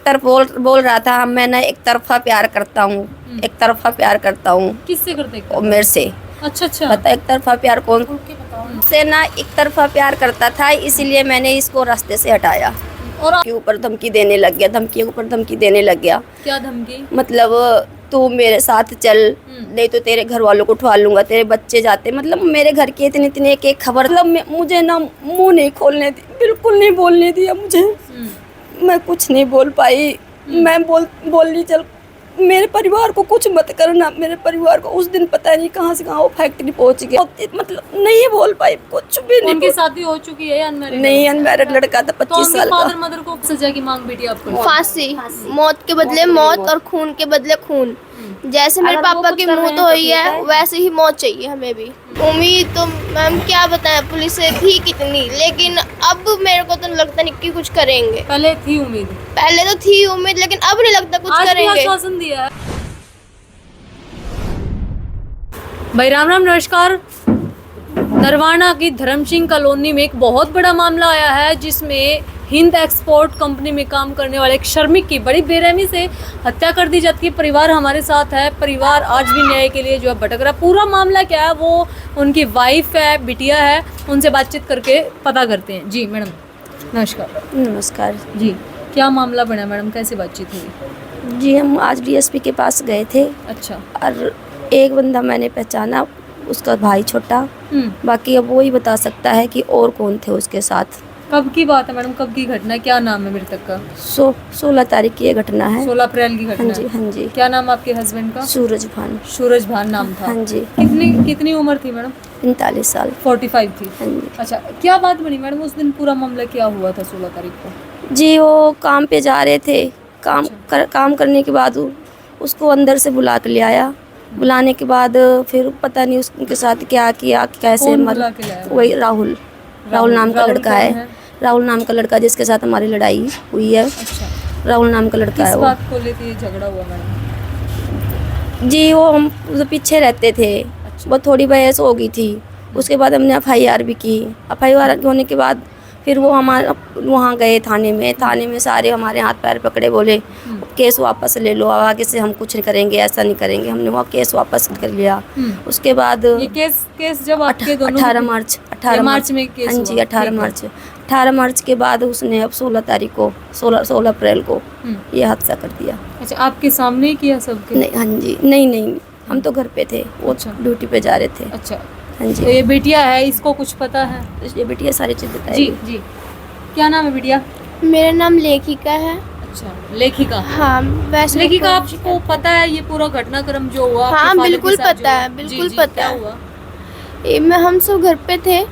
तरफ बोल रहा था मैं ना एक तरफा प्यार करता हूँ, एक तरफा प्यार करता हूँ। किससे करते और मेरे से। अच्छा अच्छा। बता एक तरफा प्यार कौन से ना एक तरफा प्यार करता था, इसीलिए मैंने इसको रास्ते से हटाया। और के ऊपर धमकी देने लग गया, धमकी के ऊपर धमकी देने लग गया। क्या धमकी? मतलब तू मेरे साथ चल, नहीं तो तेरे घर वालों को उठवा लूंगा, तेरे बच्चे जाते, मतलब मेरे घर की इतनी इतनी एक खबर, मतलब मुझे ना मुंह नहीं खोलने दी, बिल्कुल नहीं बोलने दिया मुझे। मैं कुछ नहीं बोल पाई। मैं बोली चल मेरे परिवार को कुछ मत करना, मेरे परिवार को। उस दिन पता नहीं कहाँ से कहाँ वो फैक्ट्री पहुंच गया, मतलब नहीं बोल पाई कुछ भी नहीं। उनकी शादी हो चुकी है या अनमैरिड? नहीं, अनमैरिड लड़का था 25 साल का। फादर मदर को सजा की मांग बेटी आपको? फांसी, मौत के बदले मौत और खून के बदले खून। जैसे मेरे पापा की मौत हुई है वैसे ही मौत चाहिए हमें भी। उम्मीद तो मैम क्या बताएं, पुलिस से थी कितनी, लेकिन अब मेरे को तो लगता नहीं कि कुछ करेंगे। पहले थी उम्मीद? पहले तो थी उम्मीद, लेकिन अब नहीं लगता कुछ आज करेंगे। भी आश्वासन दिया है भाई। राम राम, नमस्कार। नरवाना की धर्म सिंह कॉलोनी में एक बहुत बड़ा मामला आया है, जिसमें हिंद एक्सपोर्ट कंपनी में काम करने वाले एक श्रमिक की बड़ी बेरहमी से हत्या कर दी जाती है। परिवार हमारे साथ है, परिवार आज भी न्याय के लिए जो है भटक रहा है। पूरा मामला क्या है वो उनकी वाइफ है, बिटिया है, उनसे बातचीत करके पता करते हैं। जी मैडम नमस्कार। नमस्कार जी, क्या मामला बना मैडम, कैसे बातचीत हुई? जी, हम आज डीएसपी के पास गए थे। अच्छा। और एक बंदा मैंने पहचाना, उसका भाई छोटा, बाकी अब वो ही बता सकता है कि और कौन थे उसके साथ। कब की बात है मैडम, कब की घटना है, क्या नाम है मृतक का? 16 तारीख की ये घटना है। 16 अप्रैल की घटना? हाँ जी, हाँ जी। क्या नाम आपके हस्बैंड का? सूरज भान। सूरज भान नाम था। हाँ जी। कितनी उम्र थी मैडम? 45 साल। 45 थी। हाँ जी। अच्छा, क्या बात बनी मैडम उस दिन, पूरा मामला क्या हुआ था 16 तारीख को? जी, वो काम पे जा रहे थे, काम करने के बाद उसको अंदर से बुला के ले आया। बुलाने के बाद फिर पता नहीं उसके साथ क्या किया, कैसे बुला के लाया? वही राहुल नाम का लड़का है। राहुल नाम का लड़का जिसके साथ हमारी लड़ाई हुई है। अच्छा। राहुल नाम का लड़का है किस वो। बात को लेके ये झगड़ा हुआ मैडम? जी, वो हम पीछे रहते थे। अच्छा। वो थोड़ी बहस हो गई थी। उसके बाद हमने FIR भी की। FIR होने के बाद फिर वो हमारा वहाँ गए थाने में सारे हमारे हाथ पैर पकड़े, बोले केस वापस ले लो, आगे से हम कुछ नहीं करेंगे, ऐसा नहीं करेंगे। हमने वो केस वापस कर लिया। उसके बाद ये केस जब आपके दोनों 18 मार्च में केस हाँ जी, हुआ? 18 मार्च के बाद उसने अब 16 तारीख को 16 अप्रैल को ये हादसा कर दिया। अच्छा, आपके सामने ही किया सबके? नहीं, हाँ जी, नहीं, हम तो घर पे थे, वो ड्यूटी पे जा रहे थे। अच्छा। हाँ जी। तो ये बिटिया है, इसको कुछ पता है? ये बिटिया सारी चीज़ जी बताएगी। जी। क्या नाम है बिटिया? मेरा नाम लेखिका है। अच्छा, लेखिका। हाँ, वैसे लेखिका, आपको पता है ये पूरा घटनाक्रम जो हुआ? हाँ, आपके father बिल्कुल के साथ पता जो- है, बिल्कुल जी, पता क्या है। हुआ? हम सब घर पे थे।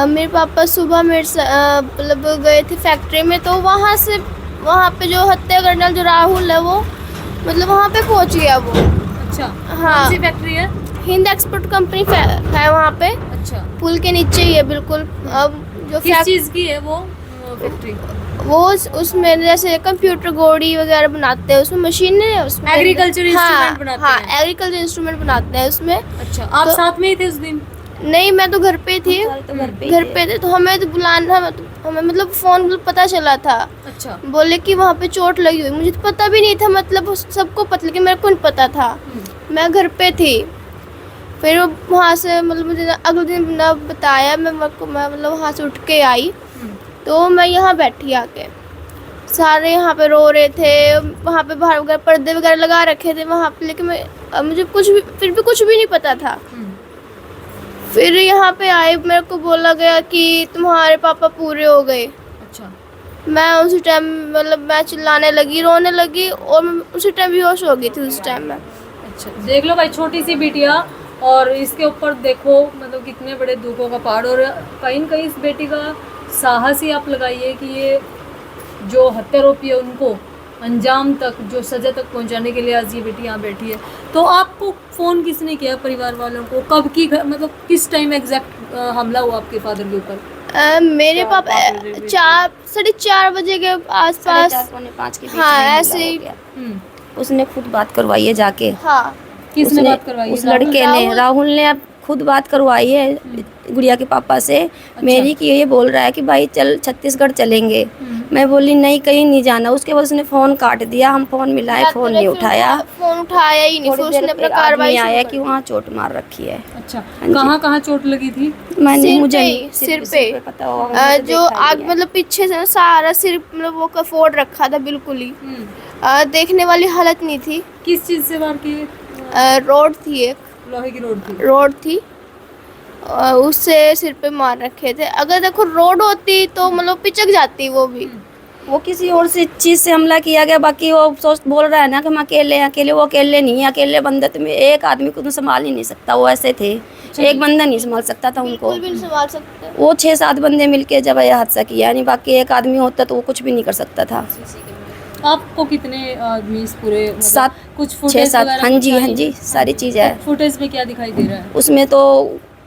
मेरे पापा सुबह मेरे मतलब गए थे फैक्ट्री में, तो वहाँ पे जो हत्या करने वाला जो राहुल है वो मतलब वहाँ पे पहुँच गया वो। अच्छा। हाँ। कौन सी फैक्ट्री है? हिंद एक्सपोर्ट कंपनी है वहाँ पे, अच्छा। पुल के नीचे ही है बिल्कुल। अब जो किस चीज की है वो फैक्ट्री? वो उसमें जैसे कंप्यूटर गोड़ी वगैरह बनाते हैं, उसमें मशीन है, उसमें एग्रीकल्चर इंस्ट्रूमेंट बनाते हाँ, हैं? एग्रीकल्चर इंस्ट्रूमेंट बनाते हैं उसमें। अच्छा, आप तो- साथ में ही थे उस दिन? नहीं, मैं तो घर पे थी। तो घर पे थे तो हमें तो बुलाना, हमें मतलब फोन पता चला था। अच्छा। बोले कि वहाँ पे चोट लगी हुई। मुझे तो पता भी नहीं था, मतलब सबको पता, लेकिन मेरे को नहीं पता था। मैं घर पे थी। फिर वहाँ से मतलब मुझे अगले दिन ना बताया, मैं मतलब वहाँ से उठ के आई, तो मैं यहाँ बैठी आके। सारे यहाँ पे रो रहे थे, वहाँ पे बाहर वगैरह पर्दे वगैरह लगा रखे थे वहाँ पे, लेकिन मुझे फिर भी कुछ भी नहीं पता था। फिर यहाँ पे आए, मेरे को बोला गया कि तुम्हारे पापा पूरे हो गए। अच्छा। मैं उसी टाइम मतलब मैं चिल्लाने लगी, रोने लगी, और मैं उसी टाइम बेहोश हो गई थी उस टाइम में। अच्छा, देख लो भाई, छोटी सी बिटिया और इसके ऊपर देखो मतलब कितने बड़े दुखों का पहाड़। और कहीं न कहीं इस बेटी का साहस ही आप लगाइए कि ये जो हत्यारोपी है उनको अंजाम तक, जो सजा तक पहुंचाने के लिए आज ये बेटी यहाँ बैठी है। तो आपको फ़ोन किसने किया, परिवार वालों को? कब की मतलब किस टाइम एग्जैक्ट हमला हुआ आपके फादर के ऊपर? मेरे पापा 4:30 बजे के आसपास। 4:45 के बीच हाँ, में ऐसे हमला ही। हो गया। उसने खुद बात करवाई है जाके। हाँ, किसने बात करवाई? उस लड़के ने, राहुल ने अब खुद बात करवाई है गुड़िया के पापा से मेरी, कि ये बोल रहा है कि भाई चल छत्तीसगढ़ चलेंगे। मैं बोली नहीं कहीं नहीं जाना। उसके बाद उसने फ़ोन काट दिया, हम फ़ोन मिलाए, फ़ोन नहीं उठाया। फोन उठाया ही नहीं, फिर थोड़ी देर उसने अपना एक आदमी कार्रवाई आया शुरू कि कर वहाँ चोट मार रखी है। अच्छा, जी। कहाँ कहाँ चोट लगी थी? मैंने सिर मुझे पे नहीं, ही, सिर पे पता होगा, मुझे जो देखा ही आग नहीं है। मतलब पीछे से ना सारा सिर मतलब वो का फोड़ रखा था बिल्कुल ही। हम्म। देखने वाली हालत नहीं थी। किस चीज़ से वार किए? रोड थी, एक लोहे की रोड थी। रोड थी, उससे सिर पे मार रखे थे। अगर देखो रोड होती तो मतलब पिचक जाती वो भी। वो किसी और से चीज़ से हमला किया गया। बाकी वो सोच बोल रहा है ना कि हम अकेले हैं, अकेले। वो अकेले नहीं है, अकेले बंदे तो एक आदमी को तो संभाल ही नहीं सकता। वो ऐसे थे, एक बंदा नहीं संभाल सकता था उनको। बिल्कुल भी नहीं संभाल सकते। वो 6-7 बंदे मिलके जब यह हादसा किया, नहीं बाकी एक आदमी होता तो वो कुछ भी नहीं कर सकता था। आपको कितने आदमी इस पूरे मतलब 7, कुछ 6, फुटेज 7, वगैरह हाँ कुछ जी, आई? हाँ जी, सारी चीज़ है फुटेज में क्या दिखाई दे रहा है? उसमें। तो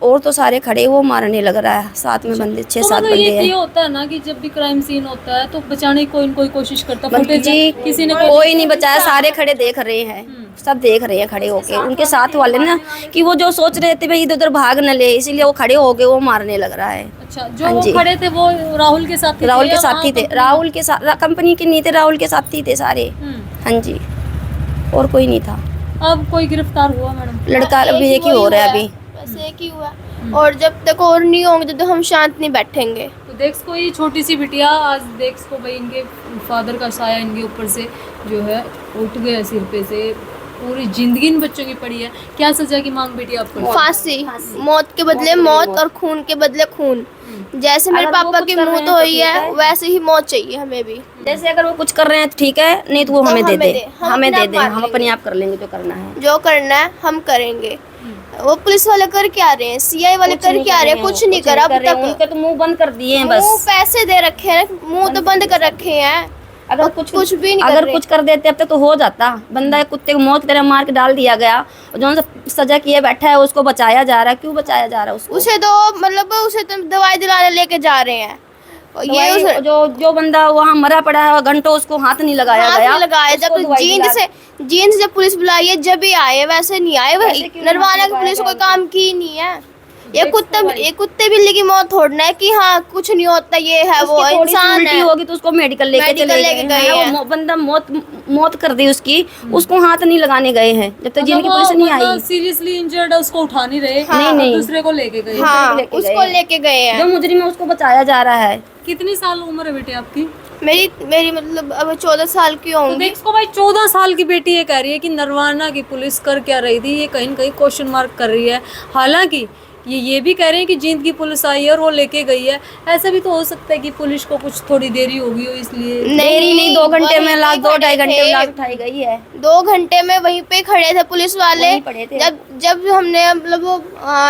और तो सारे खड़े, वो मारने लग रहा है। साथ में बंदे, 6-7 तो मतलब बंदे ये हैं। होता है ना कि जब भी क्राइम सीन होता है तो बचाने की कोई न कोई कोशिश करता है। बंटी फुटेज जी, किसी ने कोई नहीं बचाया, सारे खड़े देख रहे हैं, सब देख रहे हैं खड़े होके। उनके साथ वाले ना कि वो जो सोच रहे थे भाई इधर उधर भाग न ले, इसीलिए वो खड़े हो गए, वो मारने लग रहा है। अच्छा, जो हाँ वो जी। खड़े थे वो राहुल के साथ थे राहुल के या साथी थे, वहाँ राहुल के साथ, कंपनी के नहीं थे, राहुल के साथी थे सारे। हाँ जी, और कोई नहीं था। अब कोई गिरफ्तार हुआ मैडम? लड़का अभी एक ही हो रहा है अभी। बस एक ही हुआ। और जब तक और नहीं होंगे तो हम शांत नहीं बैठेंगे। तो देख को ये छोटी सी बिटिया आज देख को भाई इनके फादर का साया इनके ऊपर से जो है उठ गया सिर पे से, पूरी जिंदगी इन बच्चों की पड़ी है। क्या सजा की मांग बेटी आपको? फांसी, मौत के बदले मौत और खून के बदले खून। जैसे मेरे अगर वो पापा कुछ की कर रहे मौत हैं तो हुई ठीक है है। वैसे ही मौत चाहिए हमें भी। जैसे अगर वो कुछ कर रहे हैं तो ठीक है, नहीं तो वो तो हमें दे हमें दे, दे, हम हमें अपने दे आप दे, मार हम लेंगे। अपने आप कर लेंगे जो करना है। जो करना है हम करेंगे। वो पुलिस वाले कर क्या रहे हैं, सीआई वाले कर क्या रहे हैं? कुछ नहीं करा अब तक। उनके तो मुंह बंद कर दिए हैं मुंह बस। पैसे दे रखे हैं, मुंह तो बंद कर रखे हैं। अगर कुछ भी नहीं कर अगर रहे। कुछ कर देते अब तक तो हो जाता। बंदा एक कुत्ते को मौत की तरह मार के डाल दिया गया, और जो सजा किए बैठा है उसको बचाया जा रहा है। क्यों बचाया जा रहा है उसको? उसे तो मतलब उसे तो दवाई दिलाने लेके जा रहे हैं। और ये उस जो बंदा वहाँ मरा पड़ा है घंटों, उसको हाथ नहीं लगाया हाथ गया। नहीं लगाया। उसको जब दवाई जींद से जब पुलिस बुलाई है जब ही आए, वैसे नहीं आए। वैसे क्यों नहीं नरवाना हाथ की पुलिस लगाया कोई काम की नहीं है। ये भाई। कुत्ते बिल्ली की मौत थोड़ना है कि हाँ कुछ नहीं होता, ये है वो उसकी थोड़ी सी इंसान उल्टी है। होगी तो उसको मेडिकल लेके चले गए हैं। वो बंदा मौत कर दी उसकी, उसको हाथ नहीं लगाने गए हैं जब तक जिनकी पुलिस नहीं आई। सीरियसली इंजर्ड है उसको उठा नहीं रहे। नहीं, और नहीं। दूसरे को लेके गए। हाँ लेके उसको गए हैं। लेके गए हैं। जो मुजरिम है उसको बचाया जा रहा है। कितनी साल उम्र है बेटे आपकी? मेरी मतलब अब 14 साल की तो होंगी। देख इसको भाई 14 साल की बेटी ये कह रही है कि नरवाना की पुलिस कर क्या रही थी, ये कहीं न कहीं क्वेश्चन मार्क कर रही है। हालांकि ये भी कह रहे हैं कि जींद की पुलिस आई है और वो लेके गई है। ऐसा भी तो हो सकता है कि पुलिस को कुछ थोड़ी देरी हो गई हो इसलिए। नहीं 2 घंटे में लाश, 2 ढाई घंटे में थे। लाश उठाई गई है। 2 घंटे में वहीं पे खड़े थे पुलिस वाले। वहीं पड़े थे। जब हमने मतलब वो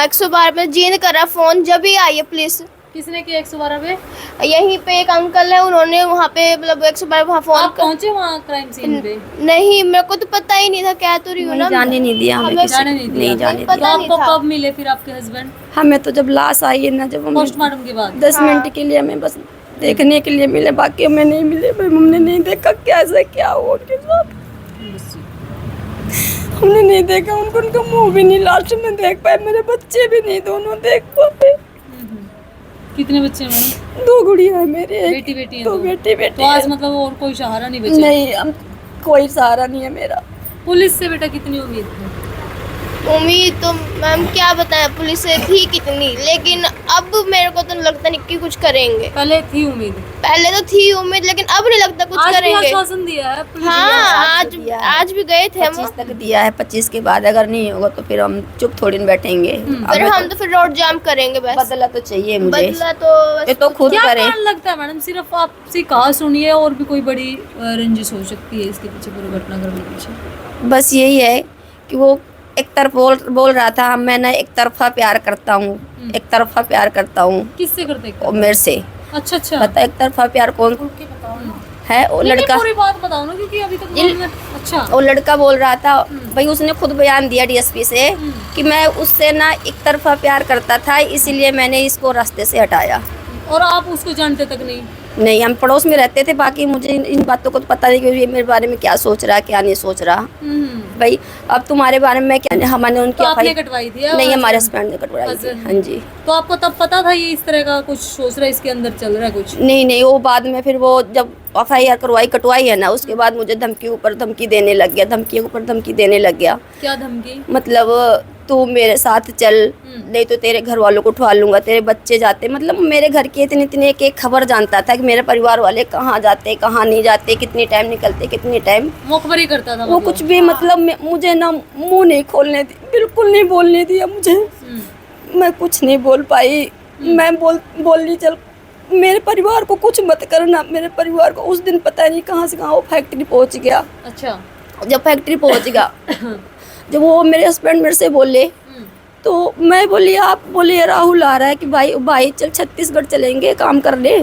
112 में जींद करा फोन, जब ही आई है पुलिस। किसने किया 112 पे? यहीं पे एक अंकल है, उन्होंने वहाँ पे मतलब 112 वहाँ फोन आप पहुंचे वहाँ क्राइम सीन पे? नहीं मेरे को तो पता ही नहीं था, क्या तो रही हूँ ना। जाने नहीं दिया हमें, किसी जाने नहीं दिया। नहीं जाने पता दिया। तो नहीं आपको था। कब मिले फिर आपके हस्बैंड? हमें तो जब लाश आई है ना, जब हम पोस्टमार्टम के बाद? 10 मिनट के लिए हमें बस देखने के लिए मिले, बाकी हमें नहीं मिले। हमने नहीं देखा कैसे क्या हुआ उनके साथ, हमने नहीं देखा उनको, उनका मुंह भी नहीं लास्ट में देख पाए। मेरे बच्चे भी नहीं दोनों देख पाए। कितने बच्चे हैं मैडम? 2 गुड़िया है मेरे, बेटी बेटी है 2 दो। बेटी तो आज मतलब और कोई सहारा नहीं बचा? नहीं, हम कोई सहारा नहीं है मेरा। पुलिस से बेटा कितनी उम्मीद है? उम्मीद तो मैम क्या बताएं, पुलिस से थी कितनी, लेकिन अब मेरे को तो लगता नहीं कि कुछ करेंगे। पहले थी उम्मीद? पहले तो थी उम्मीद, लेकिन अब नहीं लगता कुछ आज भी करेंगे। आश्वासन दिया है पुलिस ने? हाँ आज भी गए थे हम। 25 तक दिया है, 25 के बाद अगर नहीं होगा तो फिर हम चुप थोड़ी न बैठेंगे। फिर हम तो फिर रोड जाम करेंगे बस। बदला तो चाहिए मुझे, बदला तो ये तो खुद क्या करे। कारण लगता है मैडम? सिर्फ आपसे कहा सुनिए और भी कोई बड़ी रंजिश हो सकती है इसके पीछे, पूरी घटनाक्रम के पीछे? बस यही है कि वो एक तरफ बोल रहा था मैं ना एक तरफा प्यार करता हूँ, एक तरफा प्यार करता हूँ। किससे करते और मेरे से अच्छा अच्छा पता एक तरफा प्यार कौन है? वो नहीं, लड़का, पूरी बात बताओ ना क्योंकि अभी तक मैंने- अच्छा वो लड़का बोल रहा था भाई, उसने खुद बयान दिया डीएसपी से कि मैं उससे ना एक तरफा प्यार करता था, इसीलिए मैंने इसको रास्ते से हटाया। और आप उसको जानते तक नहीं? नहीं, हम पड़ोस में रहते थे, बाकी मुझे इन बातों को तो पता नहीं कि ये मेरे बारे में क्या सोच रहा है क्या नहीं सोच रहा। भाई अब तुम्हारे बारे में क्या, हमने उनकी तो आपने FIR कटवाई थी या नहीं, वो हमारे husband? हस्बैंड ने कटवाई थी। Husband हाँ ने? जी। तो आपको तब पता था ये इस तरह का कुछ सोच रहा है, इसके अंदर चल रहा है कुछ? नहीं, वो बाद में फिर वो जब FIR कटवाई है ना, उसके बाद मुझे धमकी ऊपर धमकी देने लग गया, धमकी ऊपर धमकी देने लग गया। क्या धमकी? मतलब तू मेरे साथ चल, नहीं तो तेरे घर वालों को उठवा लूंगा, तेरे बच्चे जाते, मतलब मेरे घर की इतनी इतनी एक खबर जानता था कि मेरे परिवार वाले कहाँ जाते कहाँ नहीं जाते, कितनी टाइम निकलते कितनी टाइम। मुखबरी करता था वो कुछ भी मतलब मुझे ना मुंह नहीं खोलने दी, बिल्कुल नहीं बोलने दिया मुझे। मैं कुछ नहीं बोल पाई। मैं बोली चल मेरे परिवार को कुछ मत करना, मेरे परिवार को। उस दिन पता नहीं कहाँ से कहाँ वो फैक्ट्री पहुँच गया। अच्छा। जब फैक्ट्री पहुँच गया, जब वो मेरे हस्बैंड मेरे से बोले तो मैं बोली, आप बोले राहुल आ रहा है कि भाई चल छत्तीसगढ़ चलेंगे काम करने।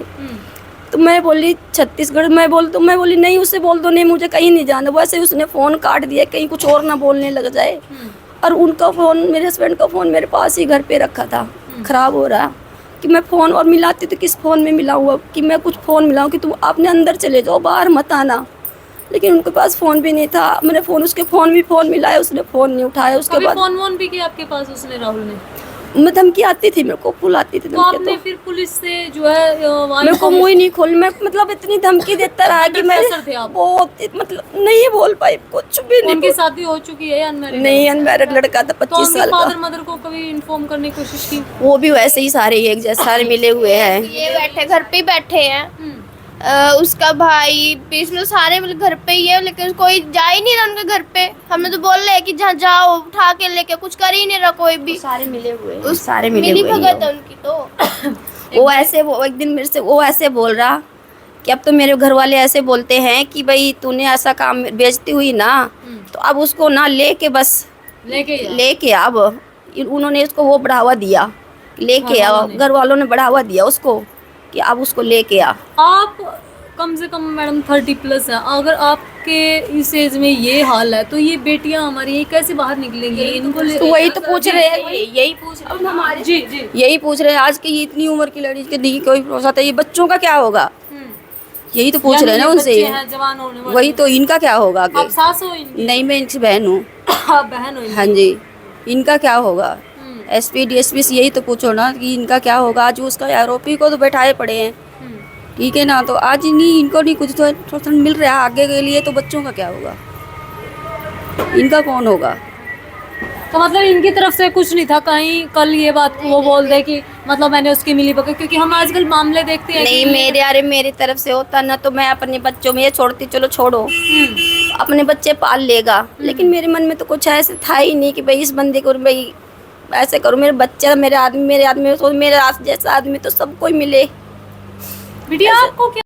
तो मैं बोली छत्तीसगढ़, मैं बोली नहीं, उससे बोल दो नहीं मुझे कहीं नहीं जाना। वैसे उसने फ़ोन काट दिया, कहीं कुछ और ना बोलने लग जाए। और उनका फ़ोन, मेरे हस्बैंड का फ़ोन मेरे पास ही घर पे रखा था, ख़राब हो रहा कि मैं फ़ोन और मिलाती तो किस फ़ोन में मिलाऊँ, अब कि मैं कुछ फ़ोन मिलाऊँ कि तुम आपने अंदर चले जाओ, बाहर मत आना। लेकिन उनके पास फ़ोन भी नहीं था। मैंने उसके फ़ोन मिलाया, उसने फ़ोन नहीं उठाया। उसके बाद फोन वोन भी किया आपके पास उसने, राहुल ने? मैं धमकी आती थी, मेरे को फुल आती थी तो धमकी। आपने फिर पुलिस से जो है वहाँ मेरे को मुँह ही नहीं खोल, मैं मतलब इतनी धमकी देता रहा कि मैं प्रेशर थे आप? बहुत मतलब नहीं बोल पाई, कुछ भी नहीं उनकी बोल। शादी हो चुकी है या अनमैरिड? नहीं, अनमैरिड लड़का था, तो 25 उनके साल फादर का। मदर को कभी इन्फॉर्म करने की कोशिश की? वो भी वैसे ही सारे एक जैसे सारे मिले हुए हैं। ये बैठे घर पे ही बैठे हैं। उसका भाई बीच में सारे मतलब घर पे ही है, लेकिन कोई जा ही नहीं रहा उनके घर पे। हमें तो बोल रहे हैं कि जहाँ जाओ उठा के लेके, कुछ कर ही नहीं रहा कोई भी। सारे मिले हुए हैं, उस सारे मिले मिली हुए भगत हैं। है उनकी तो। वो एक दिन मेरे से वो ऐसे बोल रहा कि अब तो मेरे घर वाले ऐसे बोलते हैं कि भाई तूने ऐसा काम बेचती हुई ना, तो अब उसको ना लेके बस लेके अब उन्होंने उसको वो बढ़ावा दिया, लेके आओ। घर वालों ने बढ़ावा दिया उसको कि अब उसको लेके आ। आप कम से कम मैडम 30+ हैं, अगर आपके इस एज में ये हाल है तो ये बेटियां हमारी ये कैसे बाहर निकलेंगी? इनको तो वही तो पूछ रहे हैं, यही पूछ रहे हैं हमारे जी जी यही पूछ रहे हैं। आज की इतनी उम्र की लड़की के दी कोई भरोसा था, ये बच्चों का क्या होगा? यही तो पूछ रहे हैं ना उनसे। जवान होने वाले। वही तो इनका क्या होगा आगे? आप सास हो इनकी? नहीं, मैं इनकी बहन हूँ। आप बहन हो इनकी? हाँ जी। इनका क्या होगा? SP DSP से यही तो पूछो ना कि इनका क्या होगा। आज उसका आरोपी को तो बैठाए पड़े हैं, ठीक है ना, तो आज नहीं इनको नहीं कुछ तो प्रोत्साहन मिल रहा है आगे के लिए, तो बच्चों का क्या होगा? इनका कौन होगा? तो मतलब इनकी तरफ से कुछ नहीं था कहीं कल ये बात वो बोल दे कि मतलब मैंने उसकी मिली भगत? क्योंकि हम आजकल मामले देखते हैं नहीं, मेरी तरफ से होता ना तो मैं अपने बच्चों में ये छोड़ती, चलो छोड़ो, अपने बच्चे पाल लेगा। लेकिन मेरे मन में तो कुछ ऐसे था ही नहीं कि भाई इस बंदे को भाई ऐसे करो। मेरे बच्चे, मेरे आदमी मेरे जैसा आदमी तो सबको ही मिले। बिटिया आपको क्या